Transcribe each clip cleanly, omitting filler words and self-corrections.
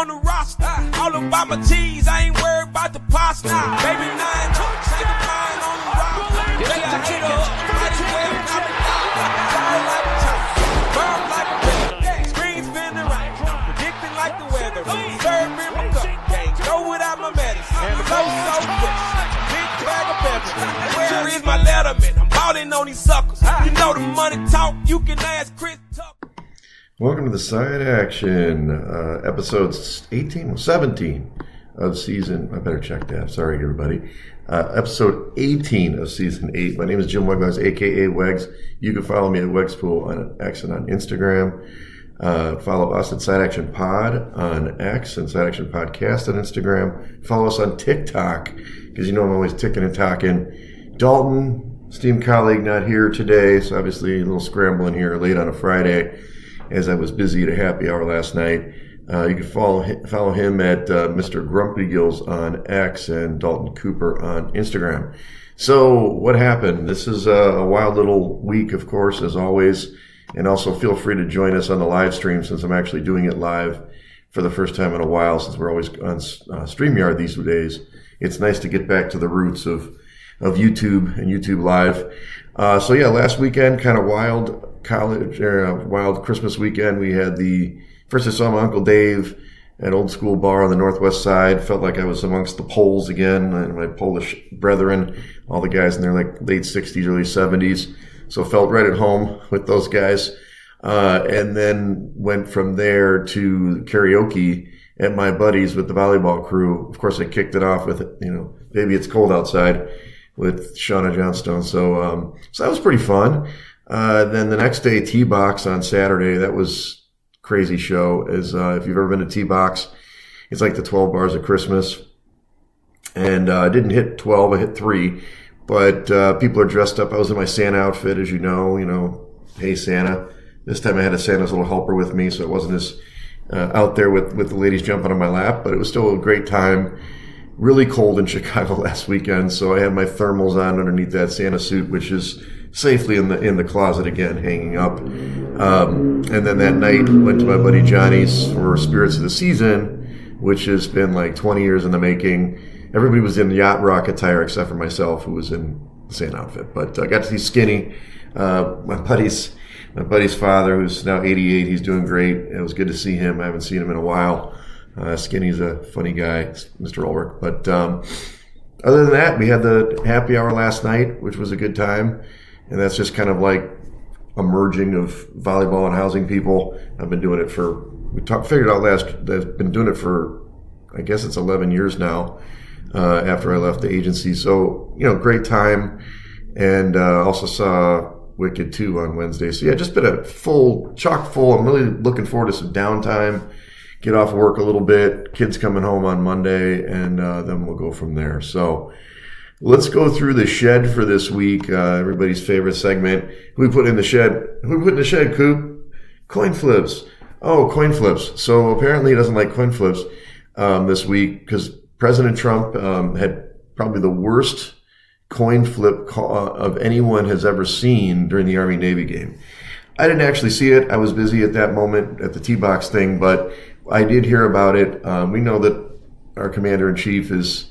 on the roster. All about my cheese, I ain't worried about the pasta. Baby, 9 hooks, take a mine on the roster. Yeah, I hit her up, might as well pop it out. Fire like a chop, burn like a pistol. Screen spinning right, predicting like the weather. Serve in my cup, can't go without my medicine. So fresh, big bag of pepper. Where is my letterman? I'm balling on these suckers. You know the money talk, you can ask Chris Tucker. Welcome to the Side Action, episode 17 of season, I better check that, sorry everybody, episode 18 of season 8. My name is Jim Wegs, aka Wegs. You can follow me at Wegspool on X and on Instagram. Follow us at Side Action Pod on X and Side Action Podcast on Instagram. Follow us on TikTok, because you know I'm always ticking and talking. Dalton, esteemed colleague, not here today, so obviously a little scrambling here late on a Friday, as I was busy at a happy hour last night. You can follow him at Mr. Grumpy Gills on X and Dalton Cooper on Instagram. So what happened? This is a wild little week, of course, as always. And also feel free to join us on the live stream, since I'm actually doing it live for the first time in a while, since we're always on StreamYard these days. It's nice to get back to the roots of YouTube and YouTube Live. So yeah, last weekend, kind of wild wild Christmas weekend. We had first I saw my Uncle Dave at Old School Bar on the Northwest Side. Felt like I was amongst the Poles again, and my Polish brethren, all the guys in their like late 60s, early 70s. So felt right at home with those guys. And then went from there to karaoke at my buddies with the volleyball crew. Of course, I kicked it off with, Baby It's Cold Outside with Shauna Johnstone. So that was pretty fun. Then the next day, T-Box on Saturday. That was a crazy show. If you've ever been to T-Box, it's like the 12 bars of Christmas. And I didn't hit 12, I hit 3. But people are dressed up. I was in my Santa outfit, as you know, hey Santa. This time I had a Santa's little helper with me, so it wasn't as out there with the ladies jumping on my lap, but it was still a great time. Really cold in Chicago last weekend, so I had my thermals on underneath that Santa suit, which is safely in the closet again, hanging up. And then that night went to my buddy Johnny's for Spirits of the Season, which has been like 20 years in the making. Everybody was in yacht rock attire except for myself, who was in the same outfit. But I got to see Skinny, my buddy's father, who's now 88. He's doing great. It was good to see him. I haven't seen him in a while. Skinny's a funny guy, Mr. Ulrich. But other than that, we had the happy hour last night, which was a good time. And that's just kind of like a merging of volleyball and housing people. I've been doing it I've been doing it for, I guess it's 11 years now. After I left the agency. So, great time. And also saw Wicked 2 on Wednesday. So, yeah, just been a chock full. I'm really looking forward to some downtime. Get off work a little bit. Kids coming home on Monday, and then we'll go from there. So, let's go through the shed for this week. Everybody's favorite segment. Who we put in the shed? Who we put in the shed, Coop? Coin flips. Oh, coin flips. So, apparently he doesn't like coin flips this week because President Trump had probably the worst coin flip of anyone has ever seen during the Army-Navy game. I didn't actually see it. I was busy at that moment at the T-Box thing, but I did hear about it. We know that our commander-in-chief is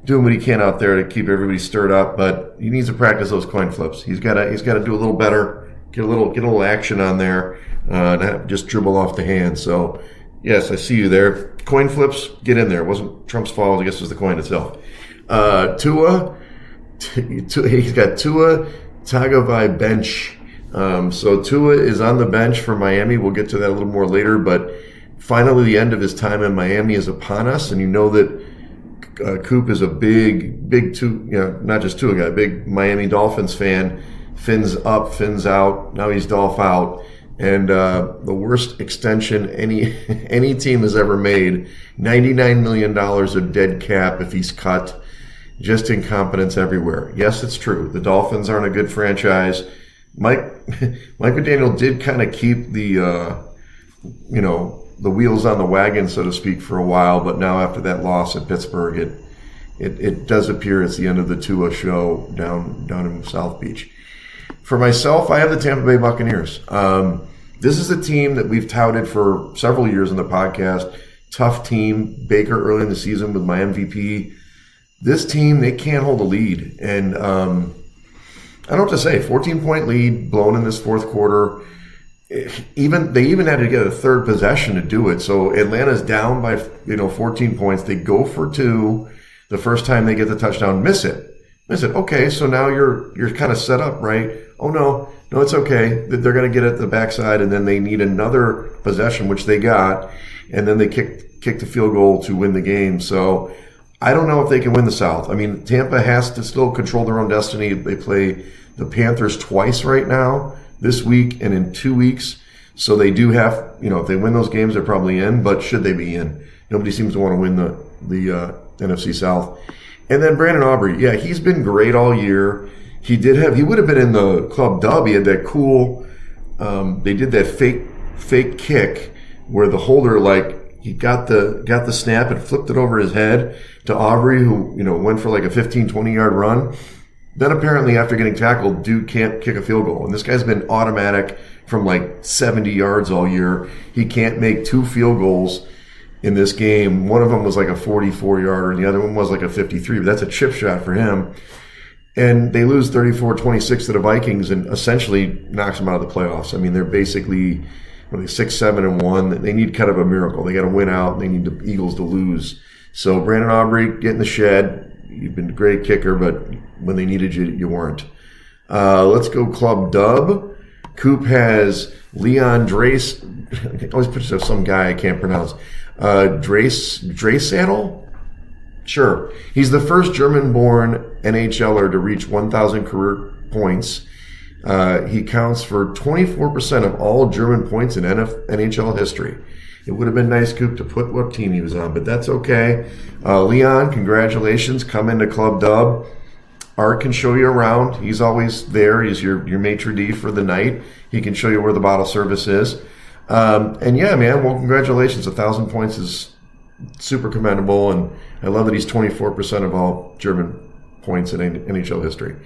doing what he can out there to keep everybody stirred up, but he needs to practice those coin flips. He's got to do a little better, get a little action on there, not just dribble off the hand. So, yes, I see you there. Coin flips, get in there. It wasn't Trump's fault. I guess it was the coin itself. Tua, he's got Tua Tagovailoa bench. So Tua is on the bench for Miami. We'll get to that a little more later. But finally, the end of his time in Miami is upon us. And you know that Coop is a big not just Tua guy, big Miami Dolphins fan. Fins up, fins out. Now he's Dolph out. And the worst extension any team has ever made, $99 million of dead cap if he's cut. Just incompetence everywhere. Yes, it's true. The Dolphins aren't a good franchise. Mike McDaniel did kind of keep the wheels on the wagon, so to speak, for a while. But now after that loss at Pittsburgh, it does appear it's the end of the Tua show down in South Beach. For myself, I have the Tampa Bay Buccaneers. This is a team that we've touted for several years in the podcast tough team. Baker early in the season with my MVP. This team, they can't hold a lead. And I don't know what to say. 14-point lead blown in this fourth quarter. They even had to get a third possession to do it. So Atlanta's down by 14 points. They go for 2. The first time they get the touchdown, miss it. Okay, so now you're kind of set up, right? Oh no, it's okay. They're going to get it at the backside, and then they need another possession, which they got, and then they kick the field goal to win the game. So I don't know if they can win the South. I mean, Tampa has to still control their own destiny. They play the Panthers twice right now, this week and in 2 weeks. So they do have, if they win those games, they're probably in. But should they be in? Nobody seems to want to win the NFC South. And then Brandon Aubrey, yeah, he's been great all year. He would have been in the club dub. He had that cool, they did that fake kick where the holder, he got the snap and flipped it over his head to Aubrey, who, went for like a 15, 20-yard run. Then apparently after getting tackled, dude can't kick a field goal. And this guy's been automatic from 70 yards all year. He can't make 2 field goals in this game. One of them was like a 44-yarder, and the other one was like a 53. But that's a chip shot for him. And they lose 34-26 to the Vikings and essentially knocks them out of the playoffs. I mean, they're basically 6-7-1. They need kind of a miracle. They got to win out. They need the Eagles to lose. So Brandon Aubrey, get in the shed. You've been a great kicker, but when they needed you, you weren't. Let's go Club Dub. Coop has Leon Drace. I always picture some guy I can't pronounce. Draisaitl? Sure. He's the first German-born NHLer to reach 1,000 career points. He counts for 24% of all German points in NHL history. It would have been nice, Coop, to put what team he was on, but that's okay. Leon, congratulations. Come into Club Dub. Art can show you around. He's always there. He's your maitre d' for the night. He can show you where the bottle service is. And yeah, man, well, congratulations. 1,000 points is super commendable, and I love that he's 24% of all German points in NHL history.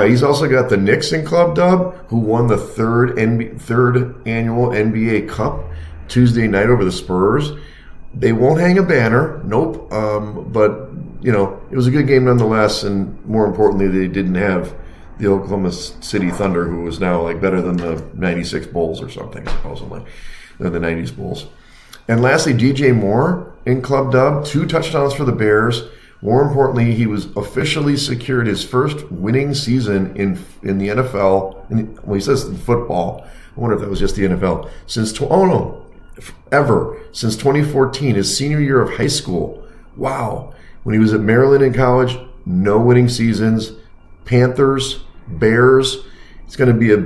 He's also got the Knicks in Club Dub, who won the third annual NBA Cup Tuesday night over the Spurs. They won't hang a banner, nope. But it was a good game nonetheless, and more importantly, they didn't have the Oklahoma City Thunder, who was now better than the 96 Bulls or something, supposedly, than the 90s Bulls. And lastly, DJ Moore in Club Dub, 2 touchdowns for the Bears. More importantly, he was officially secured his first winning season in the NFL. He says in football. I wonder if that was just the NFL. Since 2014, his senior year of high school. Wow. When he was at Maryland in college, no winning seasons. Panthers, Bears. It's going to be a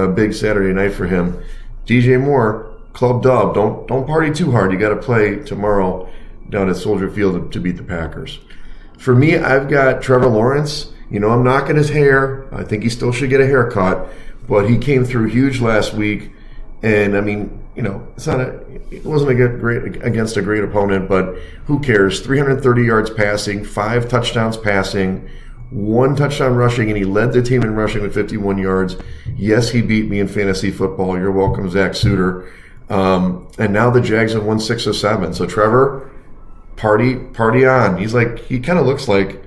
big Saturday night for him. DJ Moore, Club Dub. Don't party too hard. You got to play tomorrow down at Soldier Field to beat the Packers. For me, I've got Trevor Lawrence. I'm knocking his hair. I think he still should get a haircut, but he came through huge last week. And I mean, it wasn't against a great opponent, but who cares? 330 yards passing, 5 touchdowns passing, 1 touchdown rushing, and he led the team in rushing with 51 yards. Yes, he beat me in fantasy football. You're welcome, Zach Suter. And now the Jags have won 6 of 7. So Trevor, party on. He kind of looks like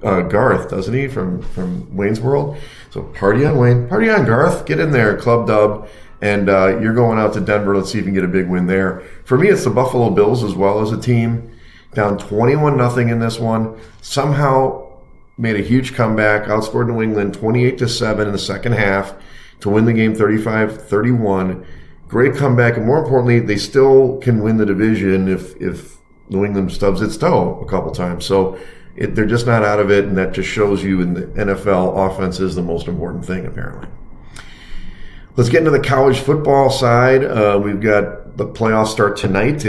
Garth, doesn't he, from Wayne's World? So party on, Wayne. Party on, Garth. Get in there, Club Dub. And you're going out to Denver. Let's see if you can get a big win there. For me, it's the Buffalo Bills as well as a team. Down 21-0 in this one. Somehow made a huge comeback. Outscored New England 28-7 in the second half to win the game 35-31. Great comeback. And more importantly, they still can win the division if New England stubs its toe a couple times. So they're just not out of it. And that just shows you in the NFL, offense is the most important thing, apparently. Let's get into the college football side. We've got the playoffs start tonight.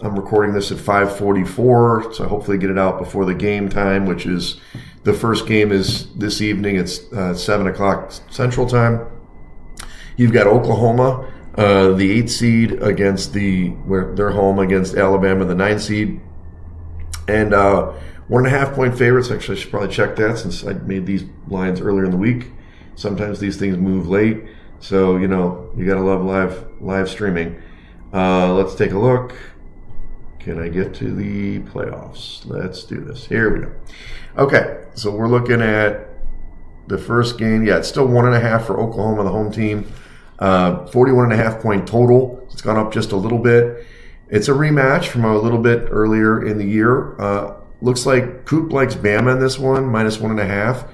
I'm recording this at 5:44, so hopefully get it out before the game time, which is the first game is this evening. It's 7 o'clock Central Time. You've got Oklahoma, the 8 seed where they're home against Alabama, the 9 seed, and 1.5 point favorites. Actually, I should probably check that since I made these lines earlier in the week. Sometimes these things move late. So, you got to love live streaming. Let's take a look. Can I get to the playoffs? Let's do this. Here we go. Okay, so we're looking at the first game. Yeah, it's still 1.5 for Oklahoma, the home team. 41.5 point total. It's gone up just a little bit. It's a rematch from a little bit earlier in the year. Looks like Coop likes Bama in this one, -1.5.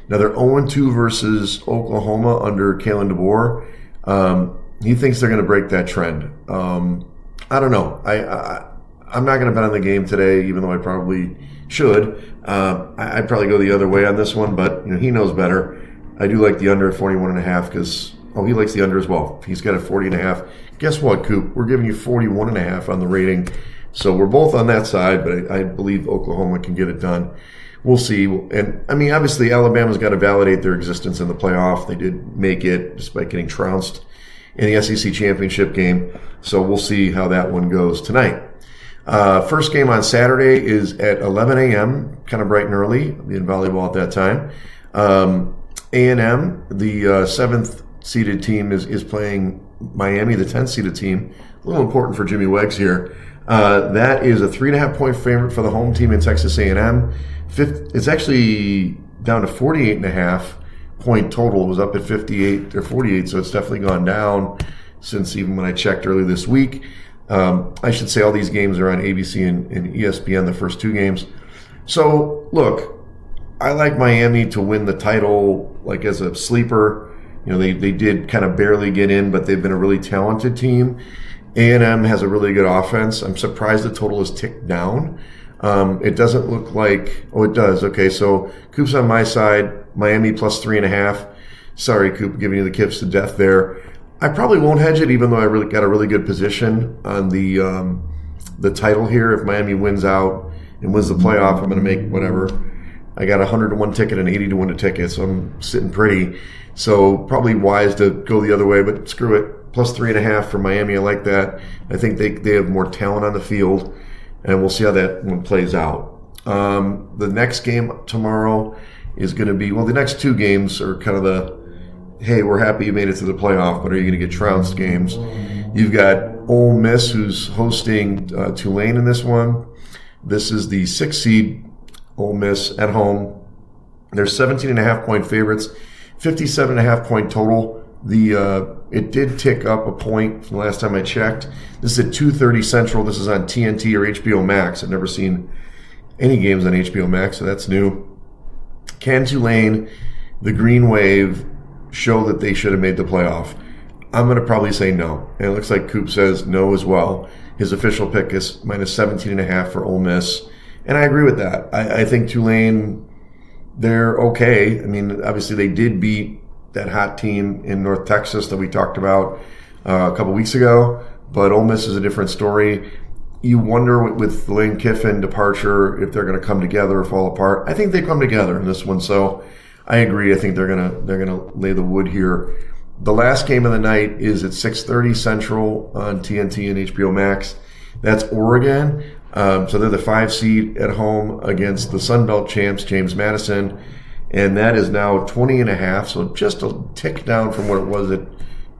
Now they're 0-2 versus Oklahoma under Kalen DeBoer. He thinks they're going to break that trend. I don't know. I'm not going to bet on the game today, even though I probably should. I'd probably go the other way on this one, but he knows better. I do like the under at 41.5 because he likes the under as well. He's got a 40.5. Guess what, Coop? We're giving you 41.5 on the rating. So we're both on that side, but I believe Oklahoma can get it done. We'll see. And, obviously Alabama's got to validate their existence in the playoff. They did make it despite getting trounced in the SEC championship game. So we'll see how that one goes tonight. First game on Saturday is at 11 a.m., kind of bright and early. I'll be in volleyball at that time. A&M, the 7th-seeded team, is playing Miami, the 10th-seeded team. A little important for Jimmy Wegs here. That is a 3.5-point favorite for the home team in Texas A&M. It's actually down to 48.5 point total. It was up at 58 or 48, so it's definitely gone down since even when I checked earlier this week. I should say all these games are on ABC and ESPN, the first 2 games. So, look, I like Miami to win the title like as a sleeper. They did kind of barely get in, but they've been a really talented team. A&M has a really good offense. I'm surprised the total is ticked down. It doesn't look like – it does. Okay, so Coop's on my side. Miami plus 3.5. Sorry, Coop, giving you the kips to death there. I probably won't hedge it, even though I really got a really good position on the title here. If Miami wins out and wins the playoff, I'm going to make whatever. I got 100 to 1 ticket and 80 to win a ticket, so I'm sitting pretty. So probably wise to go the other way, but screw it. Plus 3.5 for Miami. I like that. I think they have more talent on the field, and we'll see how that one plays out. The next game tomorrow is going to be, the next 2 games are kind of the, hey, we're happy you made it to the playoff, but are you going to get trounced games? You've got Ole Miss, who's hosting Tulane in this one. This is the 6th seed Ole Miss at home. They're 17.5 point favorites, 57.5 point total. It did tick up a point from the last time I checked. This is at 2:30 Central. This is on TNT or HBO Max. I've never seen any games on HBO Max, so that's new. Can Tulane, the Green Wave, show that they should have made the playoff? I'm going to probably say no. And it looks like Coop says no as well. His official pick is -17.5 for Ole Miss. And I agree with that. I think Tulane, they're okay. Obviously they did beat that hot team in North Texas that we talked about a couple weeks ago. But Ole Miss is a different story. You wonder with the Lane Kiffin departure if they're going to come together or fall apart. I think they come together in this one. So I agree. I think they're gonna lay the wood here. The last game of the night is at 6:30 Central on TNT and HBO Max. That's Oregon. So they're the 5 seed at home against the Sun Belt champs, James Madison. And that is now 20.5, so just a tick down from what it was at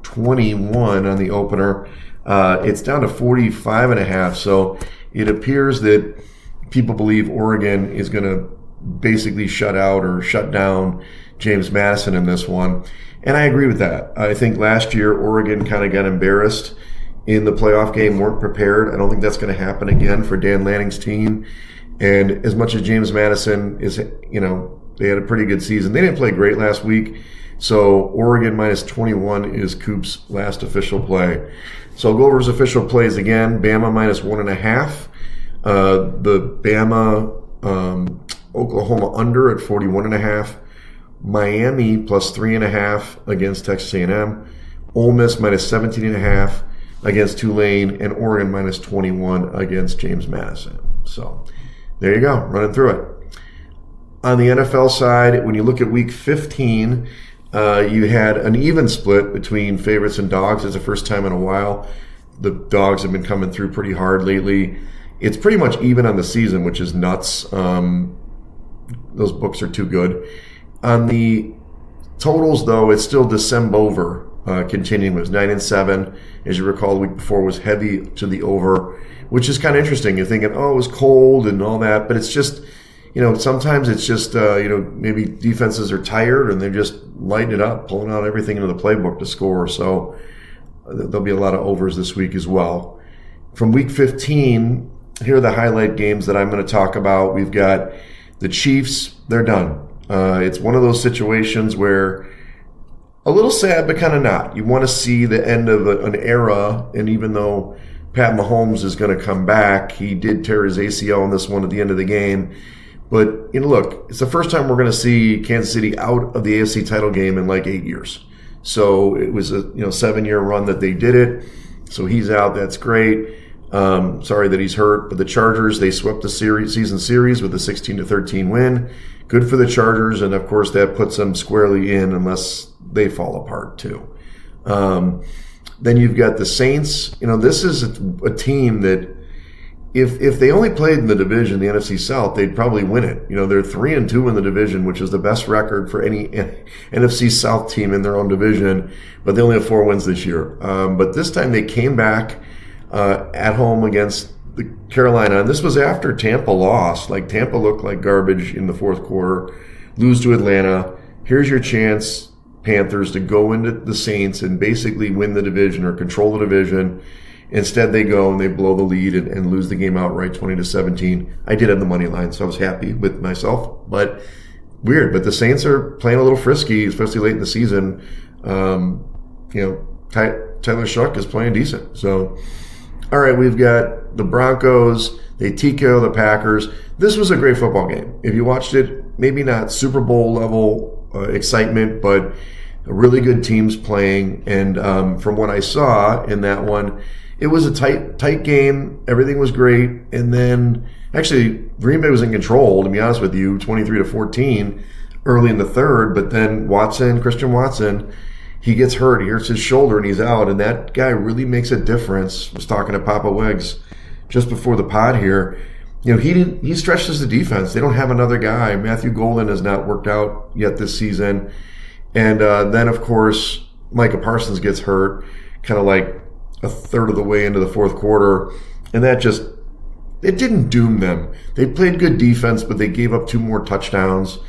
21 on the opener. It's down to 45.5, so it appears that people believe Oregon is going to basically shut out or shut down James Madison in this one. And I agree with that. I think last year Oregon kind of got embarrassed in the playoff game, weren't prepared. I don't think that's going to happen again for Dan Lanning's team. And as much as James Madison is, they had a pretty good season. They didn't play great last week. So Oregon -21 is Coop's last official play. So I'll go over his official plays again. Bama -1.5. The Bama Oklahoma under at 41.5. Miami plus 3.5 against Texas A&M. Ole Miss -17.5 against Tulane, and Oregon -21 against James Madison. So there you go, running through it. On the NFL side, when you look at Week 15, you had an even split between favorites and dogs. It's the first time in a while. The dogs have been coming through pretty hard lately. It's pretty much even on the season, which is nuts. Those books are too good. On the totals, though, it's still December over continuing. It was 9-7. As you recall, the week before was heavy to the over, which is kind of interesting. You're thinking, oh, it was cold and all that, but it's just, sometimes it's just, maybe defenses are tired and they're just lighting it up, pulling out everything into the playbook to score. So there'll be a lot of overs this week as well. From week 15, here are the highlight games that I'm going to talk about. We've got the Chiefs. They're done. It's one of those situations where a little sad, but kind of not. You want to see the end of an era, and even though Pat Mahomes is going to come back, he did tear his ACL in this one at the end of the game. But look, it's the first time we're going to see Kansas City out of the AFC title game in like 8 years. So it was a 7-year run that they did it. So he's out. That's great. Sorry that he's hurt. But the Chargers, they swept the season series with a 16-13 win. Good for the Chargers, and of course that puts them squarely in unless they fall apart too. Then you've got the Saints. This is a team that if they only played in the division, the NFC South, they'd probably win it. They're 3-2 in the division, which is the best record for any NFC South team in their own division, but they only have 4 wins this year. But this time they came back at home against the Carolina, and this was after Tampa lost. Like, Tampa looked like garbage in the fourth quarter, lose to Atlanta. Here's your chance, Panthers, to go into the Saints and basically win the division or control the division. Instead, they go and they blow the lead and lose the game outright, 20-17. I did have the money line, so I was happy with myself. But weird. But the Saints are playing a little frisky, especially late in the season. Tyler Shuck is playing decent. So, all right, we've got the Broncos. They TKO the Packers. This was a great football game. If you watched it, maybe not Super Bowl level excitement, but really good teams playing. And from what I saw in that one, it was a tight game. Everything was great. And then, actually, Green Bay was in control, to be honest with you, 23-14 early in the third. But then Christian Watson, he gets hurt. He hurts his shoulder and he's out. And that guy really makes a difference. I was talking to Papa Wegs just before the pod here. He stretches the defense. They don't have another guy. Matthew Golden has not worked out yet this season. And then, of course, Micah Parsons gets hurt kind of like a third of the way into the fourth quarter. And that it didn't doom them. They played good defense, but they gave up 2 more touchdowns.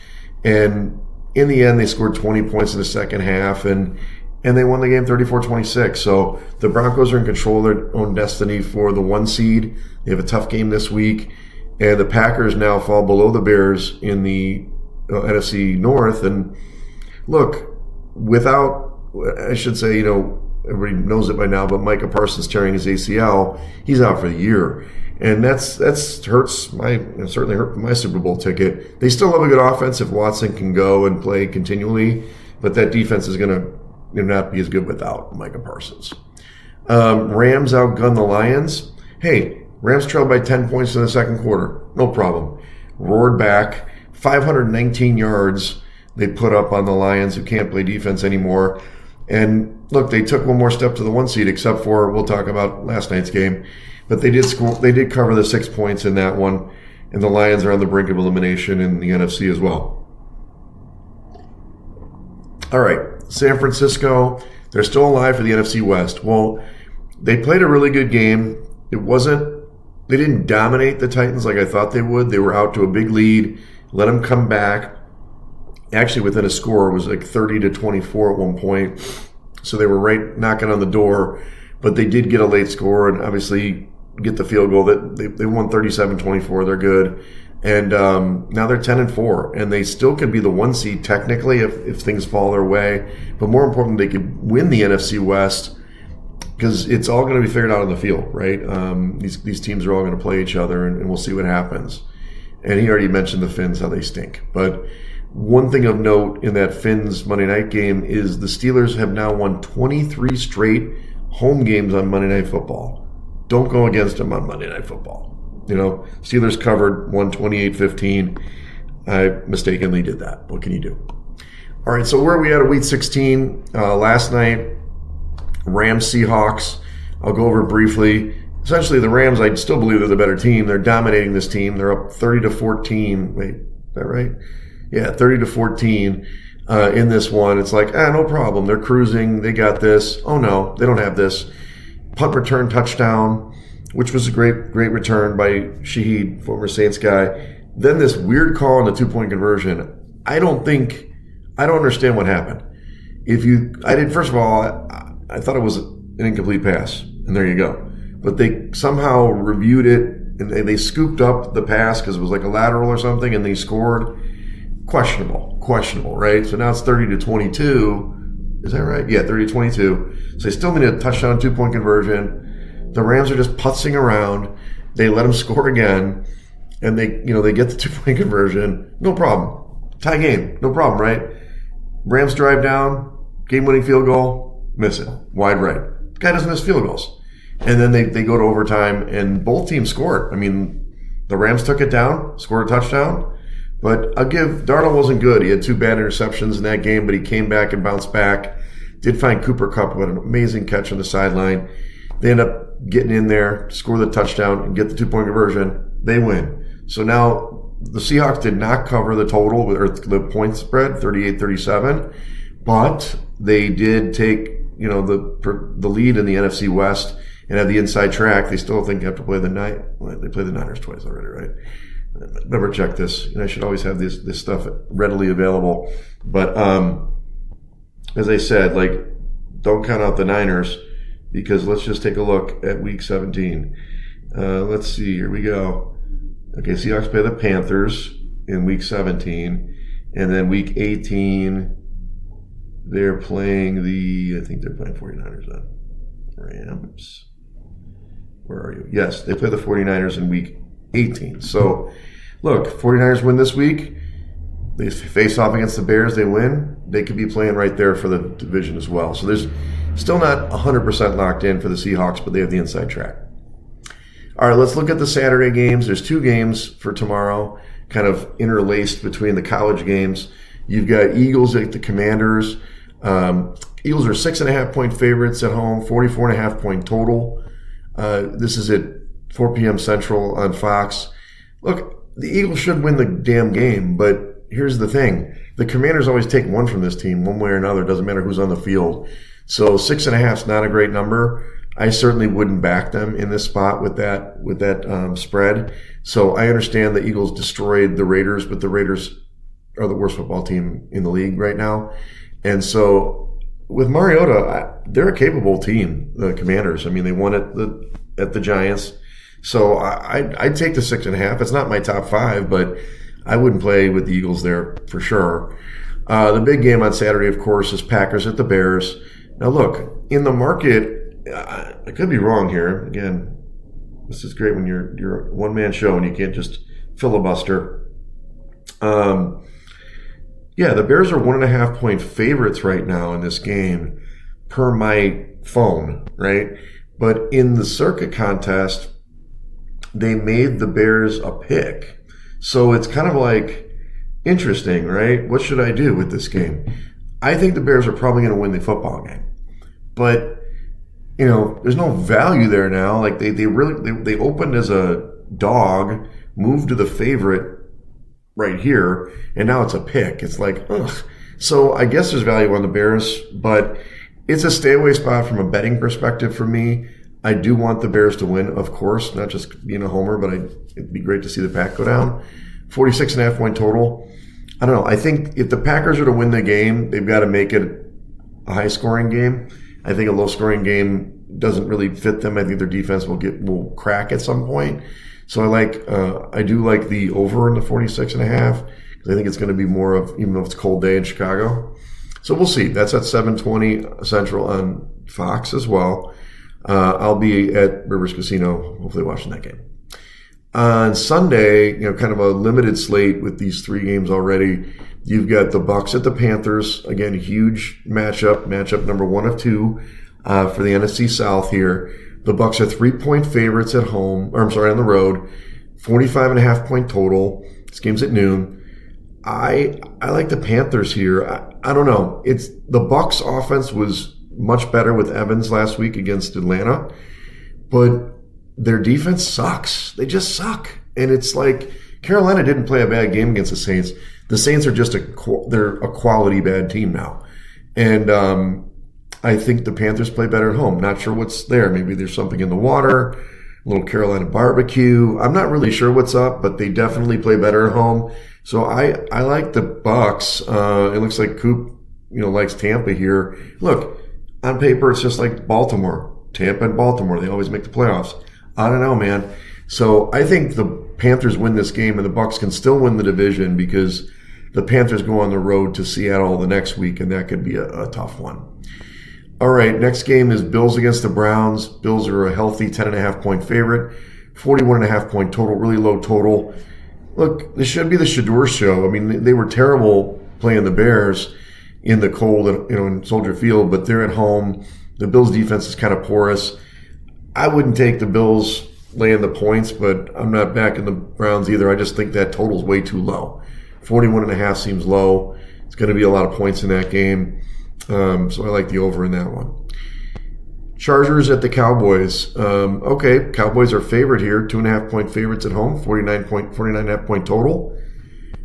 And in the end, they scored 20 points in the second half, and they won the game 34-26. So the Broncos are in control of their own destiny for the 1 seed. They have a tough game this week. And the Packers now fall below the Bears in the NFC North. And look, everybody knows it by now, but Micah Parsons tearing his ACL, he's out for the year. And that's certainly hurt my Super Bowl ticket. They still have a good offense if Watson can go and play continually, but that defense is going to not be as good without Micah Parsons. Rams outgunned the Lions. Hey, Rams trailed by 10 points in the second quarter. No problem. Roared back. 519 yards they put up on the Lions, who can't play defense anymore. And look, they took one more step to the 1 seed, except for, we'll talk about last night's game. But they did score. They did cover the 6 points in that one. And the Lions are on the brink of elimination in the NFC as well. All right, San Francisco, they're still alive for the NFC West. Well, they played a really good game. They didn't dominate the Titans like I thought they would. They were out to a big lead, let them come back. Actually, within a score, it was like 30-24 at one point. So they were right knocking on the door. But they did get a late score and obviously get the field goal. That they won 37-24. They're good. And now they're 10-4. And they still could be the 1 seed technically if things fall their way. But more important, they could win the NFC West, because it's all going to be figured out on the field, right? These teams are all going to play each other, and we'll see what happens. And he already mentioned the Finns, how they stink. But one thing of note in that Finns Monday night game is the Steelers have now won 23 straight home games on Monday Night Football. Don't go against them on Monday Night Football. Steelers covered, won 28-15. I mistakenly did that. What can you do? All right, so where are we at Week 16? Last night, Rams Seahawks. I'll go over briefly. Essentially, the Rams, I still believe they're the better team. They're dominating this team. They're up 30-14. Wait, is that right? Yeah, 30-14. in this one. It's like, no problem. They're cruising. They got this. Oh, no, they don't have this. Punt return touchdown, which was a great return by Shaheed, former Saints guy. Then this weird call on the 2-point conversion. I don't understand what happened. First of all, I thought it was an incomplete pass, and there you go. But they somehow reviewed it, and they scooped up the pass because it was like a lateral or something, and they scored. Questionable, right? So now it's 30-22. Is that right? Yeah, 30-22. So they still need a touchdown 2-point conversion. The Rams are just putzing around. They let them score again, and they get the 2-point conversion. No problem. Tie game. No problem, right? Rams drive down, game-winning field goal, miss it. Wide right. The guy doesn't miss field goals. And then they go to overtime, and both teams scored. I mean, the Rams took it down, scored a touchdown. But I'll give Darnold wasn't good. He had 2 bad interceptions in that game, but he came back and bounced back. Did find Cooper Kupp with an amazing catch on the sideline. They end up getting in there, score the touchdown, and get the 2-point conversion. They win. So now the Seahawks did not cover the total or the point spread, 38-37, but they did take the lead in the NFC West and have the inside track. They still think they have to play the They play the Niners twice already, right? Never check this. I should always have this stuff readily available. But as I said, don't count out the Niners, because let's just take a look at Week 17. Let's see. Here we go. Okay, Seahawks play the Panthers in Week 17, and then Week 18 they're playing I think they're playing 49ers then. Rams. Where are you? Yes, they play the 49ers in Week 18. So, look, 49ers win this week. They face off against the Bears. They win. They could be playing right there for the division as well. So there's still not 100% locked in for the Seahawks, but they have the inside track. All right, let's look at the Saturday games. There's 2 games for tomorrow, kind of interlaced between the college games. You've got Eagles at the Commanders. Eagles are 6.5-point favorites at home, 44.5-point total. This is at 4 p.m. Central on Fox. Look, the Eagles should win the damn game, but here's the thing. The Commanders always take one from this team, one way or another. It doesn't matter who's on the field. So 6.5 is not a great number. I certainly wouldn't back them in this spot with that spread. So I understand the Eagles destroyed the Raiders, but the Raiders are the worst football team in the league right now. And so with Mariota, they're a capable team, the Commanders. I mean, they won at the Giants. So I'd take the 6.5. It's not my top 5, but I wouldn't play with the Eagles there for sure. The big game on Saturday, of course, is Packers at the Bears. Now, look, in the market, I could be wrong here. Again, this is great when you're a one-man show and you can't just filibuster. The Bears are 1.5-point favorites right now in this game per my phone, right? But in the circuit contest, they made the Bears a pick. So it's kind of like interesting, right? What should I do with this game? I think the Bears are probably going to win the football game. But, there's no value there now. Like they opened as a dog, moved to the favorite right here, and now it's a pick. It's like, ugh. So I guess there's value on the Bears, but it's a stay away spot from a betting perspective for me. I do want the Bears to win, of course, not just being a homer, but it'd be great to see the Pack go down. 46.5-point total. I don't know. I think if the Packers are to win the game, they've got to make it a high-scoring game. I think a low-scoring game doesn't really fit them. I think their defense will crack at some point. So I do like the over in the 46.5 because I think it's going to be more of, even though it's a cold day in Chicago. So we'll see. That's at 7:20 Central on Fox as well. I'll be at Rivers Casino, hopefully watching that game. On Sunday, kind of a limited slate with these 3 games already. You've got the Bucs at the Panthers. Again, huge matchup number 1 of 2 for the NFC South here. The Bucs are 3-point favorites at home, on the road. 45.5-point total. This game's at noon. I like the Panthers here. I don't know. The Bucs offense was much better with Evans last week against Atlanta, but their defense sucks. They just suck. And it's like Carolina didn't play a bad game against the Saints. The Saints are just they're a quality bad team now. And I think the Panthers play better at home. Not sure what's there. Maybe there's something in the water, a little Carolina barbecue. I'm not really sure what's up, but they definitely play better at home. So I like the Bucks. It looks like Coop, likes Tampa here. Look, on paper, it's just like Baltimore. Tampa and Baltimore, they always make the playoffs. I don't know, man. So I think the Panthers win this game and the Bucks can still win the division because the Panthers go on the road to Seattle the next week, and that could be a tough one. All right, next game is Bills against the Browns. Bills are a healthy 10.5-point favorite, 41.5-point total, really low total. Look, this should be the Shador show. I mean, they were terrible playing the Bears in the cold, in Soldier Field, but they're at home. The Bills' defense is kind of porous. I wouldn't take the Bills laying the points, but I'm not backing the Browns either. I just think that total's way too low. 41.5 seems low. It's going to be a lot of points in that game. So I like the over in that one. Chargers at the Cowboys. Okay, Cowboys are favored here. 2.5-point favorites at home. 49.5-point total.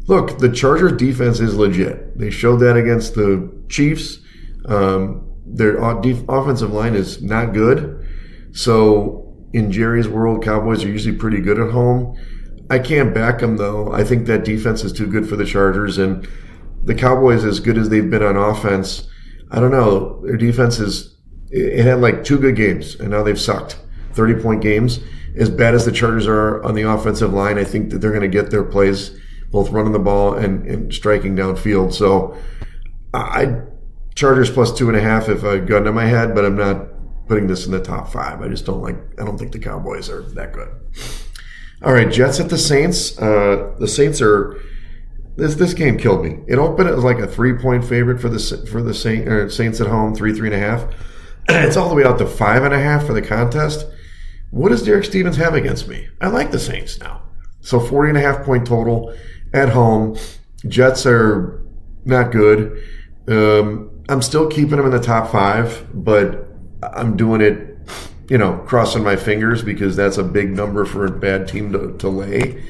Look, the Chargers defense is legit. They showed that against the Chiefs. Their offensive line is not good. So in Jerry's world, Cowboys are usually pretty good at home. I can't back them, though. I think that defense is too good for the Chargers. And the Cowboys, as good as they've been on offense, I don't know. Their defense it had like 2 good games, and now they've sucked. 30-point games. As bad as the Chargers are on the offensive line, I think that they're going to get their plays, both running the ball and striking downfield. So Chargers plus 2.5 if I had a gun to my head, but I'm not putting this in the top 5. I don't think the Cowboys are that good. All right, Jets at the Saints. The Saints are. This game killed me. It opened as like a 3-point favorite for the Saints at home, 3.5. It's all the way out to 5.5 for the contest. What does Derek Stevens have against me? I like the Saints now. So 40.5-point total at home. Jets are not good. I'm still keeping them in the top 5, but I'm doing it, crossing my fingers because that's a big number for a bad team to lay.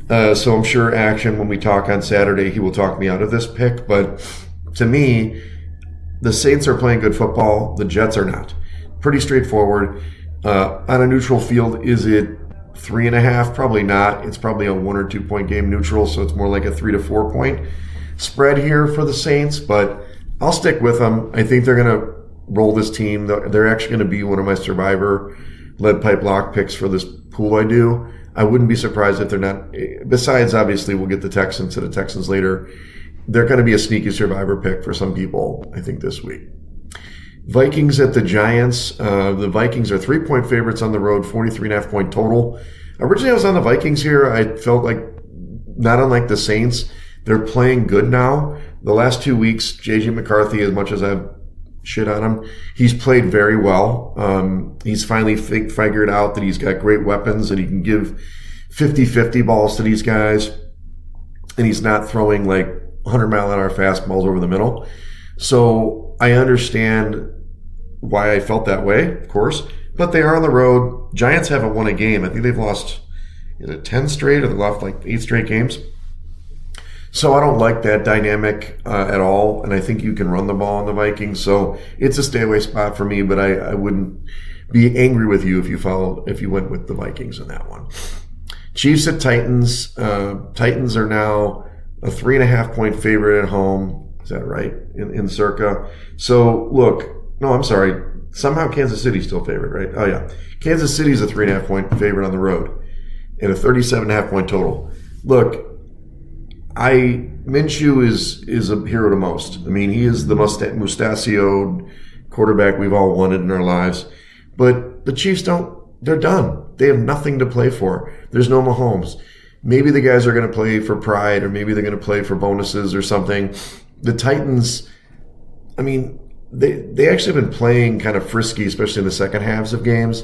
So I'm sure Action, when we talk on Saturday, he will talk me out of this pick. But to me, the Saints are playing good football. The Jets are not. Pretty straightforward. On a neutral field, is it 3.5? Probably not. It's probably a 1 or 2 point game neutral, so it's more like a 3 to 4 point spread here for the Saints. But I'll stick with them. I think they're going to roll this team. They're actually going to be one of my Survivor lead pipe lock picks for this pool I do. I wouldn't be surprised if they're not. Besides, obviously, we'll get the Texans to the Texans later. They're going to be a sneaky Survivor pick for some people, I think, this week. Vikings at the Giants. The Vikings are 3-point favorites on the road, 43.5-point total. Originally, I was on the Vikings here. I felt like, not unlike the Saints, they're playing good now. The last 2 weeks, J.J. McCarthy, as much as I've shit on him, he's played very well. He's finally figured out that he's got great weapons and he can give 50-50 balls to these guys. And he's not throwing like 100-mile-an-hour fastballs over the middle. So I understand why I felt that way, of course. But they are on the road. Giants haven't won a game. I think they've lost, 10 straight, or they've lost like 8 straight games. So I don't like that dynamic at all, and I think you can run the ball on the Vikings. So it's a stay away spot for me, but I wouldn't be angry with you if you went with the Vikings in that one. Chiefs at Titans. Titans are now a 3.5-point favorite at home. Is that right? In circa. So look, no, I'm sorry. Somehow Kansas City's still favored, right? Oh yeah, Kansas City's a 3.5-point favorite on the road, and a 37.5-point total. Look. Minshew is a hero to most. I mean, he is the mustachioed quarterback we've all wanted in our lives. But the Chiefs they're done. They have nothing to play for. There's no Mahomes. Maybe the guys are going to play for pride, or maybe they're going to play for bonuses or something. The Titans, I mean, they actually have been playing kind of frisky, especially in the second halves of games.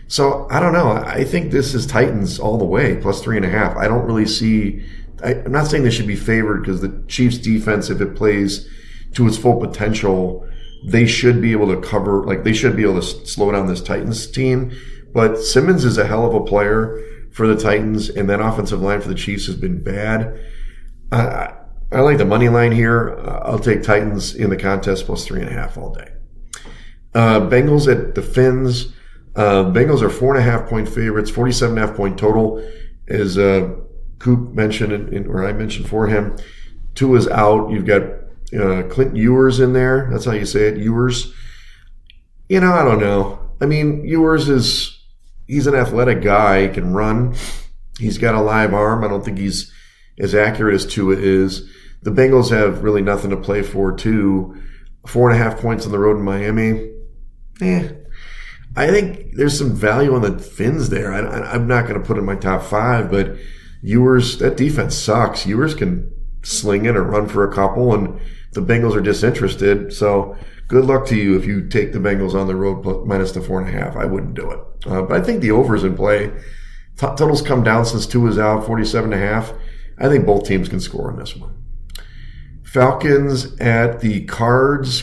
So I don't know. I think this is Titans all the way, plus 3.5. I don't really see. I'm not saying they should be favored because the Chiefs defense, if it plays to its full potential, they should be able to cover, they should be able to slow down this Titans team. But Simmons is a hell of a player for the Titans, and that offensive line for the Chiefs has been bad. I like the money line here. I'll take Titans in the contest plus 3.5 all day. Bengals at the Fins. Bengals are 4.5-point favorites, 47.5-point total. As Coop mentioned, or I mentioned for him, Tua's out. You've got Clint Ewers in there. That's how you say it, Ewers. I don't know. I mean, Ewers he's an athletic guy. He can run. He's got a live arm. I don't think he's as accurate as Tua is. The Bengals have really nothing to play for, too. 4.5 points on the road in Miami. I think there's some value on the Fins there. I'm not going to put in my top 5, but Ewers, that defense sucks. Ewers can sling it or run for a couple, and the Bengals are disinterested. So good luck to you if you take the Bengals on the road minus the 4.5. I wouldn't do it. But I think the over's in play. Totals come down since 2 was out, 47.5. I think both teams can score in this one. Falcons at the Cardinals.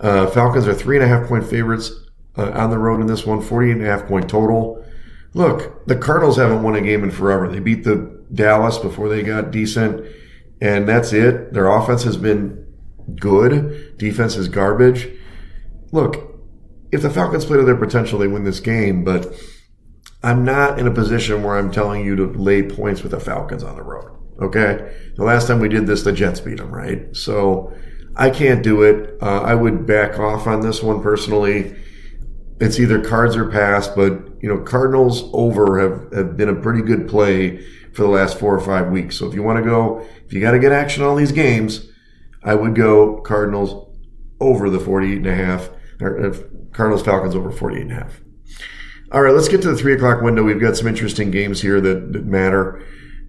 Falcons are 3.5-point favorites on the road in this one, 48.5-point total. Look, the Cardinals haven't won a game in forever. They beat the Dallas before they got decent, and that's it. Their offense has been good. Defense is garbage. Look, if the Falcons play to their potential, they win this game, but I'm not in a position where I'm telling you to lay points with the Falcons on the road, okay? The last time we did this, the Jets beat them, right? So I can't do it. I would back off on this one personally. It's either cards or pass, but Cardinals over have been a pretty good play for the last 4 or 5 weeks. So if you want to go, if you got to get action on all these games, I would go Cardinals over the 48.5, or Cardinals Falcons over 48.5. All right, let's get to the 3 o'clock window. We've got some interesting games here that matter.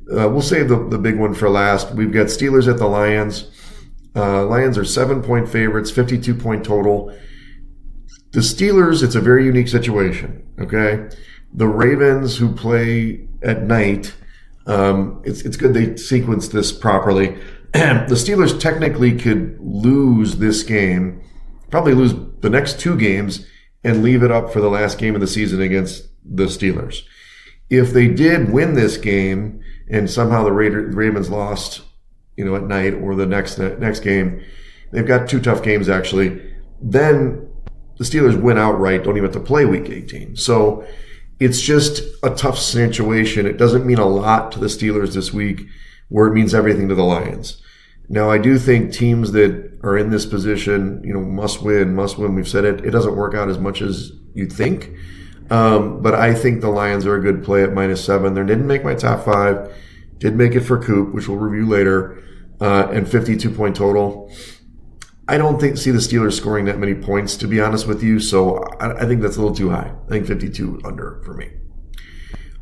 We'll save the big one for last. We've got Steelers at the Lions. Lions are 7-point favorites, 52-point total. The Steelers, it's a very unique situation, okay? The Ravens, who play at night, it's good they sequenced this properly. The Steelers technically could lose this game, probably lose the next 2 games, and leave it up for the last game of the season against the Steelers. If they did win this game and somehow the Ravens lost, at night or the next game, they've got 2 tough games actually, then the Steelers win outright, don't even have to play Week 18. So it's just a tough situation. It doesn't mean a lot to the Steelers this week, where it means everything to the Lions. Now, I do think teams that are in this position, must win. We've said it. It doesn't work out as much as you'd think. But I think the Lions are a good play at -7. They didn't make my top 5. Did make it for Coop, which we'll review later, and 52-point total. I don't see the Steelers scoring that many points, to be honest with you, so I think that's a little too high. I think 52 under for me.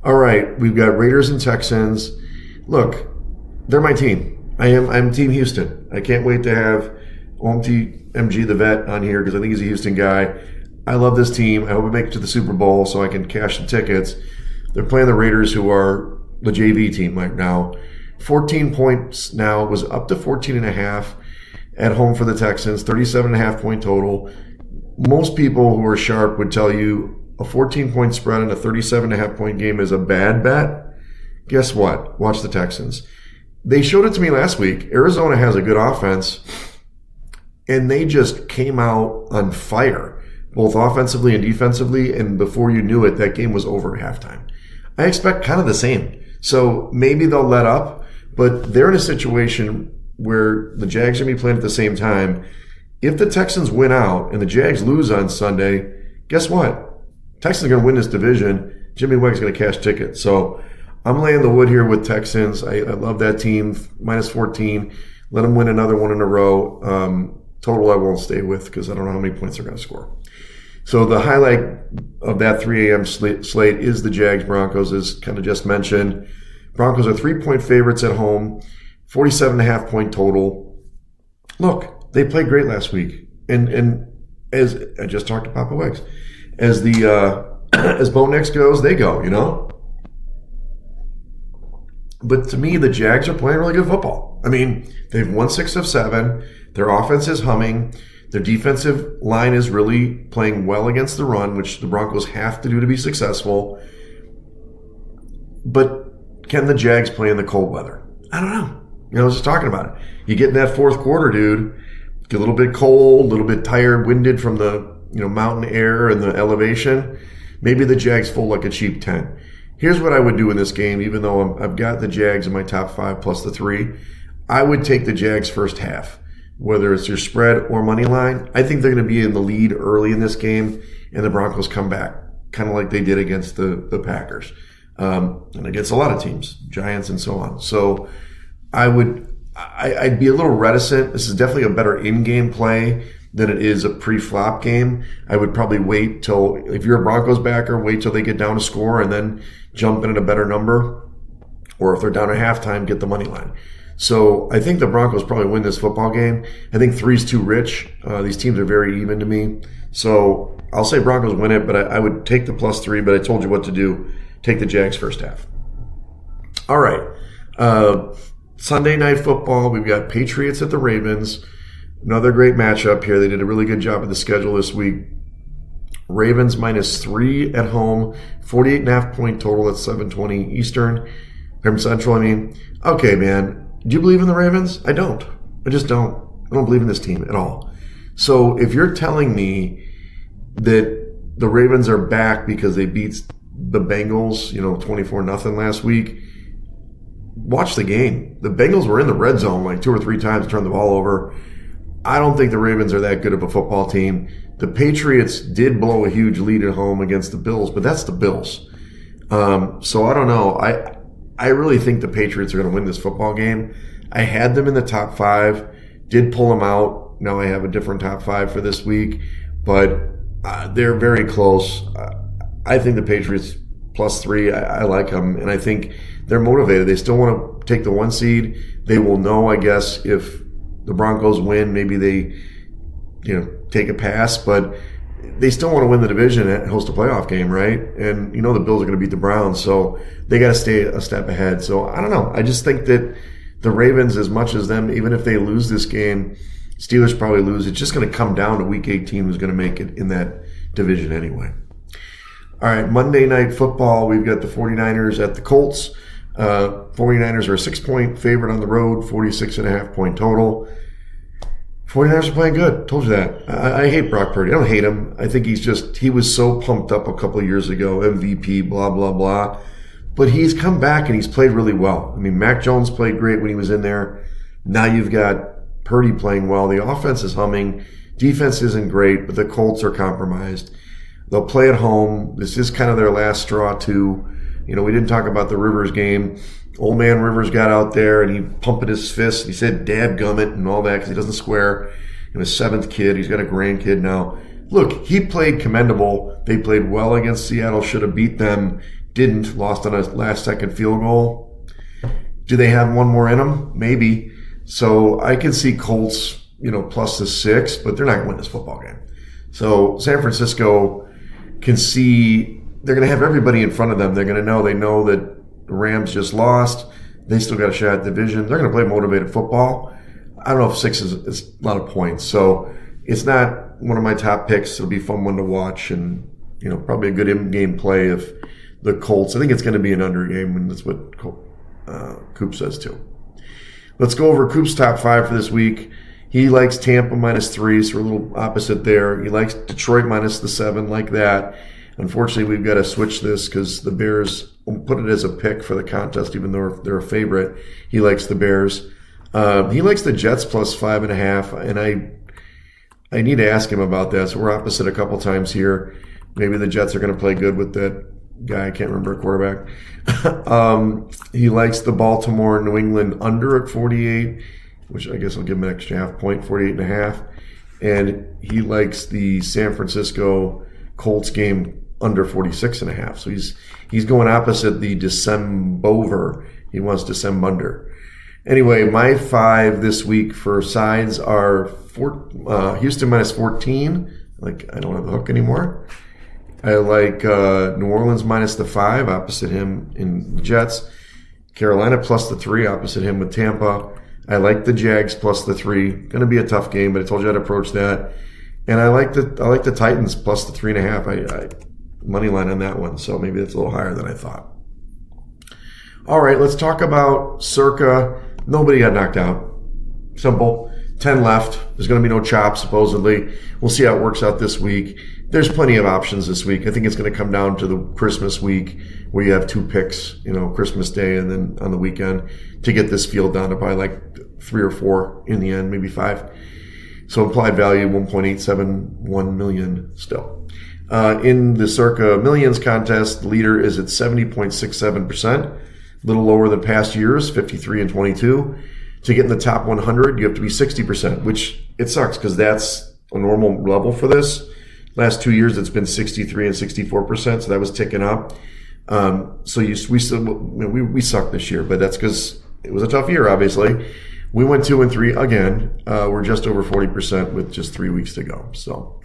All right, we've got Raiders and Texans. Look, they're my team. I'm Team Houston. I can't wait to have OMG the vet on here because I think he's a Houston guy. I love this team. I hope we make it to the Super Bowl so I can cash the tickets. They're playing the Raiders, who are the JV team right now. 14 points now. It was up to 14.5. At home for the Texans, 37.5-point total. Most people who are sharp would tell you a 14-point spread in a 37.5-point game is a bad bet. Guess what? Watch the Texans. They showed it to me last week. Arizona has a good offense, and they just came out on fire, both offensively and defensively, and before you knew it, that game was over at halftime. I expect kind of the same. So maybe they'll let up, but they're in a situation where the Jags are going to be playing at the same time. If the Texans win out and the Jags lose on Sunday, guess what? Texans are going to win this division. Jimmy Wegs is going to cash tickets. So I'm laying the wood here with Texans. I love that team. -14. Let them win another one in a row. Total I won't stay with because I don't know how many points they're going to score. So the highlight of that 3 a.m. slate is the Jags-Broncos, as kind of just mentioned. Broncos are 3-point favorites at home. 47.5-point total. Look, they played great last week, and as I just talked to Papa Wegs, as as Bo Nix goes, they go. But to me, the Jags are playing really good football. I mean, they've won 6 of 7. Their offense is humming. Their defensive line is really playing well against the run, which the Broncos have to do to be successful. But can the Jags play in the cold weather? I don't know. I was just talking about it. You get in that fourth quarter, dude, get a little bit cold, a little bit tired, winded from the mountain air and the elevation. Maybe the Jags fold like a cheap 10. Here's what I would do in this game, even though I've got the Jags in my top 5 plus the 3. I would take the Jags first half, whether it's your spread or money line. I think they're going to be in the lead early in this game, and the Broncos come back, kind of like they did against the Packers and against a lot of teams, Giants and so on. So I'd be a little reticent. This is definitely a better in-game play than it is a pre-flop game. I would probably wait till, if you're a Broncos backer, wait till they get down a score and then jump in at a better number. Or if they're down at halftime, get the money line. So I think the Broncos probably win this football game. I think 3's too rich. These teams are very even to me. So I'll say Broncos win it, but I would take the plus 3, but I told you what to do. Take the Jags first half. All right. Sunday Night Football, we've got Patriots at the Ravens. Another great matchup here. They did a really good job of the schedule this week. Ravens -3 at home, 48.5 point total at 7:20 Eastern. From Central, I mean. Okay, man. Do you believe in the Ravens? I don't. I just don't. I don't believe in this team at all. So if you're telling me that the Ravens are back because they beat the Bengals, 24-0 last week, watch the game. The Bengals were in the red zone like 2 or 3 times, turned the ball over. I don't think the Ravens are that good of a football team. The Patriots did blow a huge lead at home against the Bills, but that's the Bills. So I don't know. I really think the Patriots are going to win this football game. I had them in the top 5, did pull them out. Now I have a different top 5 for this week, but they're very close. I think the Patriots plus 3, I like them, and I think they're motivated. They still want to take the 1 seed. They will know, I guess, if the Broncos win, maybe they, take a pass, but they still want to win the division and host a playoff game, right? And the Bills are going to beat the Browns, so they got to stay a step ahead. So I don't know. I just think that the Ravens, as much as them, even if they lose this game, Steelers probably lose. It's just going to come down to Week 18 who's going to make it in that division anyway. All right, Monday Night Football, we've got the 49ers at the Colts. 49ers are a 6-point favorite on the road, 46.5 point total. 49ers are playing good. Told you that. I hate Brock Purdy. I don't hate him. I think he was so pumped up a couple of years ago, MVP, blah, blah, blah. But he's come back and he's played really well. I mean, Mac Jones played great when he was in there. Now you've got Purdy playing well. The offense is humming. Defense isn't great, but the Colts are compromised. They'll play at home. This is kind of their last straw, too. We didn't talk about the Rivers game. Old man Rivers got out there and he pumped his fist. He said, "Dadgummit," and all that because he doesn't swear. His 7th kid. He's got a grandkid now. Look, he played commendable. They played well against Seattle. Should have beat them. Didn't. Lost on a last-second field goal. Do they have one more in them? Maybe. So I can see Colts, plus the 6, but they're not going to win this football game. So San Francisco can see they're going to have everybody in front of them. They're going to know. They know that the Rams just lost. They still got a shot at the division. They're going to play motivated football. I don't know if 6 is a lot of points. So it's not one of my top picks. It'll be a fun one to watch and, probably a good in-game play of the Colts. I think it's going to be an under game, and that's what Coop says too. Let's go over Coop's top 5 for this week. He likes Tampa -3, so we're a little opposite there. He likes Detroit -7, like that. Unfortunately, we've got to switch this because the Bears will put it as a pick for the contest, even though they're a favorite. He likes the Bears. He likes the Jets +5.5, and I need to ask him about that. So we're opposite a couple times here. Maybe the Jets are going to play good with that guy. I can't remember a quarterback. He likes the Baltimore New England under at 48, which I guess I'll give him an extra half point, 48.5. And he likes the San Francisco Colts game under 46.5. So he's going opposite the Decembover. He wants Decembunder. Anyway, my 5 this week for sides are Houston -14. Like, I don't have the hook anymore. I like New Orleans -5, opposite him in Jets. Carolina +3, opposite him with Tampa. I like the Jags +3. Going to be a tough game, but I told you I'd approach that. And I like the Titans +3.5. I money line on that one, so maybe that's a little higher than I thought. All right, let's talk about circa Nobody got knocked out. Simple. 10 left. There's going to be no chop, supposedly. We'll see how it works out this week. There's plenty of options this week. I think it's going to come down to the Christmas week where you have 2 picks, Christmas Day and then on the weekend to get this field down to probably like 3 or 4 in the end, maybe 5. So implied value 1.871 million still. In the Circa Millions contest, the leader is at 70.67%, a little lower than past years, 53 and 22. To get in the top 100, you have to be 60%, which it sucks because that's a normal level for this. Last 2 years, it's been 63 and 64%, so that was ticking up. So we sucked this year, but that's because it was a tough year, obviously. We went 2 and 3 again. We're just over 40% with just 3 weeks to go. So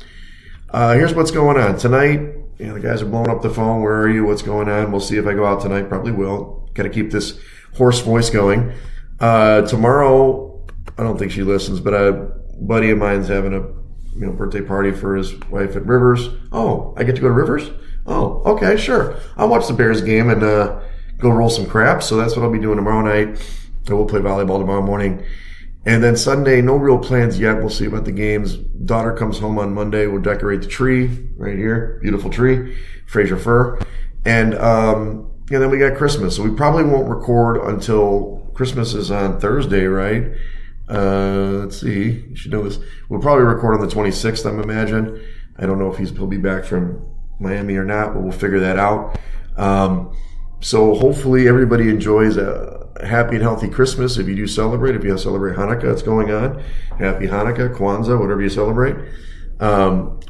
here's what's going on tonight. The guys are blowing up the phone. Where are you? What's going on? We'll see if I go out tonight. Probably will. Got to keep this hoarse voice going. Tomorrow, I don't think she listens, but a buddy of mine's having a birthday party for his wife at Rivers. Oh, I get to go to Rivers? Oh, okay, sure. I'll watch the Bears game and go roll some craps. So that's what I'll be doing tomorrow night. And we'll play volleyball tomorrow morning. And then Sunday, no real plans yet. We'll see about the games. Daughter comes home on Monday. We'll decorate the tree right here. Beautiful tree. Fraser fir. And then we got Christmas. So we probably won't record until Christmas is on Thursday, right? Let's see. You should know this. We'll probably record on the 26th, I'm imagine. I don't know if he'll be back from Miami or not, but we'll figure that out. So hopefully everybody enjoys a happy and healthy Christmas. If you do celebrate, if you celebrate Hanukkah, it's going on. Happy Hanukkah, Kwanzaa, whatever you celebrate.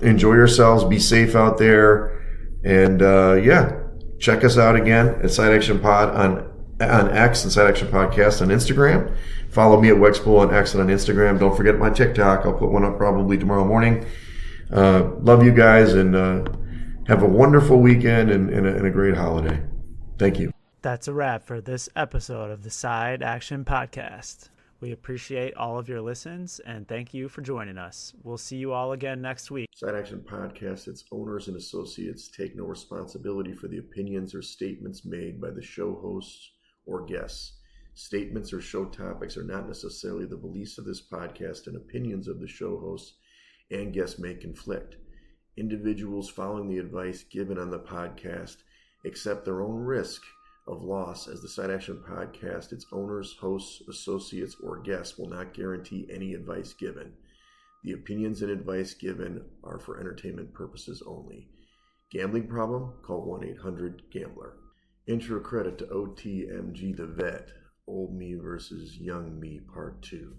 Enjoy yourselves. Be safe out there. And check us out again at Side Action Pod on X and Side Action Podcast on Instagram. Follow me at Wegspool on X and on Instagram. Don't forget my TikTok. I'll put one up probably tomorrow morning. Love you guys and have a wonderful weekend and a great holiday. Thank you. That's a wrap for this episode of the Side Action Podcast. We appreciate all of your listens and thank you for joining us. We'll see you all again next week. Side Action Podcast, its owners and associates take no responsibility for the opinions or statements made by the show hosts or guests. Statements or show topics are not necessarily the beliefs of this podcast, and opinions of the show hosts and guests may conflict. Individuals following the advice given on the podcast accept their own risk of loss, as the Side Action Podcast, its owners, hosts, associates, or guests will not guarantee any advice given. The opinions and advice given are for entertainment purposes only. Gambling problem? Call 1-800-GAMBLER. Intro credit to OTMG the Vet, Old Me versus Young Me Part 2.